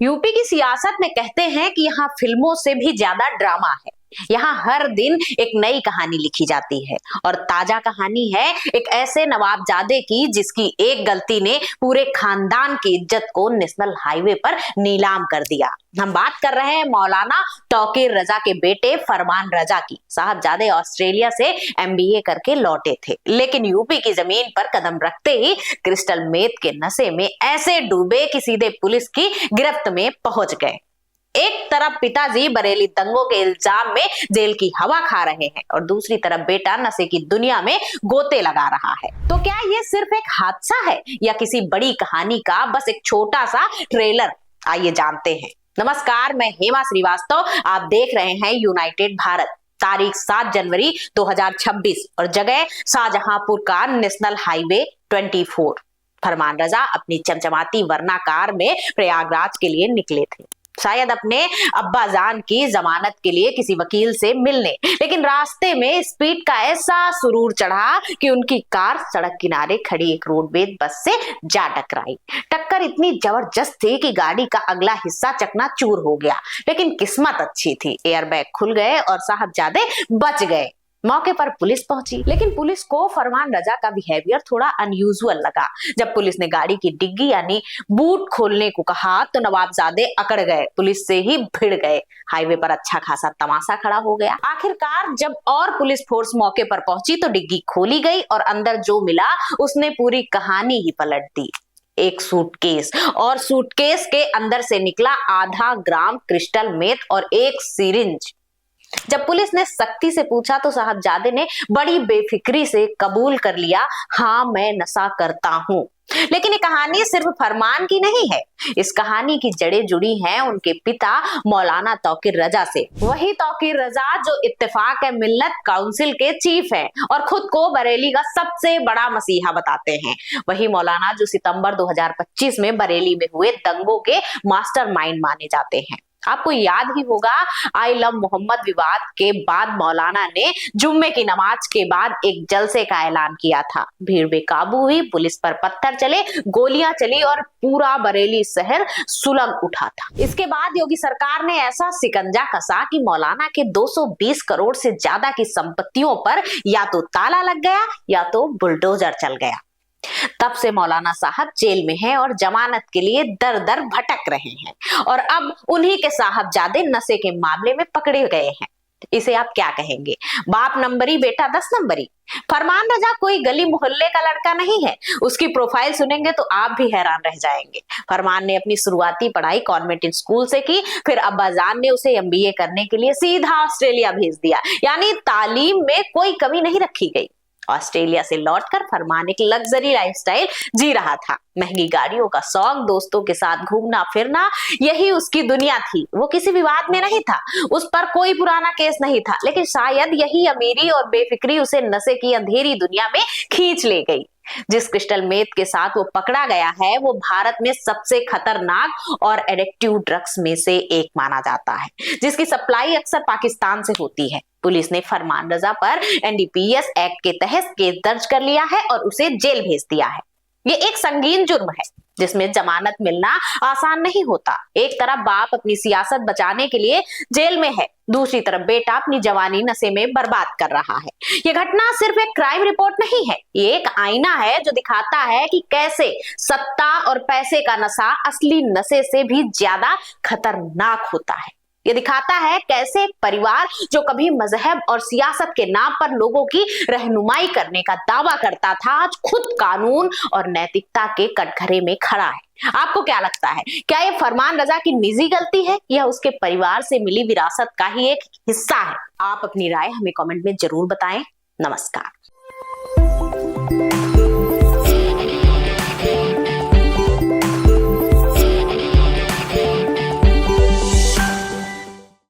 UP की सियासत में कहते हैं कि यहाँ फिल्मों से भी ज्यादा ड्रामा है। यहाँ हर दिन एक नई कहानी लिखी जाती है और ताजा कहानी है एक ऐसे नवाबजादे की जिसकी एक गलती ने पूरे खानदान की इज्जत को नेशनल हाईवे पर नीलाम कर दिया। हम बात कर रहे हैं मौलाना तौकीर रजा के बेटे फरमान रजा की। साहबजादे ऑस्ट्रेलिया से एमबीए करके लौटे थे, लेकिन यूपी की जमीन पर कदम रखते ही क्रिस्टल मेथ के नशे में ऐसे डूबे कि सीधे पुलिस की गिरफ्त में पहुंच गए। एक तरफ पिताजी बरेली दंगों के इल्जाम में जेल की हवा खा रहे हैं और दूसरी तरफ बेटा नशे की दुनिया में गोते लगा रहा है। तो क्या ये सिर्फ एक हादसा है या किसी बड़ी कहानी का बस एक छोटा सा ट्रेलर? आइए जानते हैं। नमस्कार, मैं हेमा श्रीवास्तव, आप देख रहे हैं यूनाइटेड भारत। तारीख 7 जनवरी 2026 और जगह शाहजहांपुर का नेशनल हाईवे 24। फरमान रजा अपनी चमचमाती वरना कार में प्रयागराज के लिए निकले थे, शायद अपने अब्बाजान की जमानत के लिए किसी वकील से मिलने, लेकिन रास्ते में स्पीड का ऐसा सुरूर चढ़ा कि उनकी कार सड़क किनारे खड़ी एक रोडवेज बस से जा टकराई। टक्कर इतनी जबरदस्त थी कि गाड़ी का अगला हिस्सा चकनाचूर हो गया, लेकिन किस्मत अच्छी थी, एयरबैग खुल गए और साहबजादे बच गए। मौके पर पुलिस पहुंची, लेकिन पुलिस को फरमान रजा का बिहेवियर थोड़ा अनयूजुअल लगा। जब पुलिस ने गाड़ी की डिग्गी यानी बूट खोलने को कहा तो नवाबजादे अकड़ गए, पुलिस से ही भिड़ गए। हाईवे पर अच्छा खासा तमाशा खड़ा हो गया। आखिरकार जब और पुलिस फोर्स मौके पर पहुंची तो डिग्गी खोली गई और अंदर जो मिला उसने पूरी कहानी ही पलट दी। एक सूटकेस, और सूटकेस के अंदर से निकला आधा ग्राम क्रिस्टल मेथ और एक सिरिंज। जब पुलिस ने सख्ती से पूछा तो साहबजादे ने बड़ी बेफिक्री से कबूल कर लिया, हाँ मैं नशा करता हूँ। लेकिन ये कहानी सिर्फ फरमान की नहीं है, इस कहानी की जड़ें जुड़ी हैं उनके पिता मौलाना तौकीर रजा से। वही तौकीर रजा जो इत्तेफाक मिल्लत काउंसिल के चीफ हैं और खुद को बरेली का सबसे बड़ा मसीहा बताते हैं। वही मौलाना जो सितंबर 2025 में बरेली में हुए दंगों के मास्टरमाइंड माने जाते हैं। आपको याद ही होगा, आई लव मोहम्मद विवाद के बाद मौलाना ने जुम्मे की नमाज के बाद एक जलसे का ऐलान किया था। भीड़ बेकाबू हुई, पुलिस पर पत्थर चले, गोलियां चली और पूरा बरेली शहर सुलग उठा था। इसके बाद योगी सरकार ने ऐसा सिकंजा कसा कि मौलाना के 220 करोड़ से ज्यादा की संपत्तियों पर या तो ताला लग गया या तो बुलडोजर चल गया। तब से मौलाना साहब जेल में हैं और जमानत के लिए दर दर भटक रहे हैं और अब उन्हीं के साहबजादे नशे के मामले में पकड़े गए हैं। इसे आप क्या कहेंगे? बाप नंबरी बेटा 10 नंबरी। फरमान रजा कोई गली मोहल्ले का लड़का नहीं है। उसकी प्रोफाइल सुनेंगे तो आप भी हैरान रह जाएंगे। फरमान ने अपनी शुरुआती पढ़ाई कॉन्वेंट स्कूल से की, फिर अब्बाजान ने उसे एमबीए करने के लिए सीधा ऑस्ट्रेलिया भेज दिया, यानी तालीम में कोई कमी नहीं रखी गई। ऑस्ट्रेलिया से लौटकर फरमान एक लग्जरी लाइफस्टाइल जी रहा था। महंगी गाड़ियों का शौक, दोस्तों के साथ घूमना फिरना, यही उसकी दुनिया थी। वो किसी विवाद में नहीं था, उस पर कोई पुराना केस नहीं था, लेकिन शायद यही अमीरी और बेफिक्री उसे नशे की अंधेरी दुनिया में खींच ले गई। जिस क्रिस्टल मेथ के साथ वो पकड़ा गया है वो भारत में सबसे खतरनाक और एडिक्टिव ड्रग्स में से एक माना जाता है, जिसकी सप्लाई अक्सर पाकिस्तान से होती है। पुलिस ने फरमान रजा पर एनडीपीएस एक्ट के तहत केस दर्ज कर लिया है और उसे जेल भेज दिया है। ये एक संगीन जुर्म है जिसमें जमानत मिलना आसान नहीं होता। एक तरफ बाप अपनी सियासत बचाने के लिए जेल में है, दूसरी तरफ बेटा अपनी जवानी नशे में बर्बाद कर रहा है। ये घटना सिर्फ एक क्राइम रिपोर्ट नहीं है, ये एक आईना है जो दिखाता है कि कैसे सत्ता और पैसे का नशा असली नशे से भी ज्यादा खतरनाक होता है। ये दिखाता है कैसे एक परिवार जो कभी मजहब और सियासत के नाम पर लोगों की रहनुमाई करने का दावा करता था, आज खुद कानून और नैतिकता के कटघरे में खड़ा है। आपको क्या लगता है, क्या ये फरमान रजा की निजी गलती है या उसके परिवार से मिली विरासत का ही एक हिस्सा है? आप अपनी राय हमें कमेंट में जरूर बताएं। नमस्कार।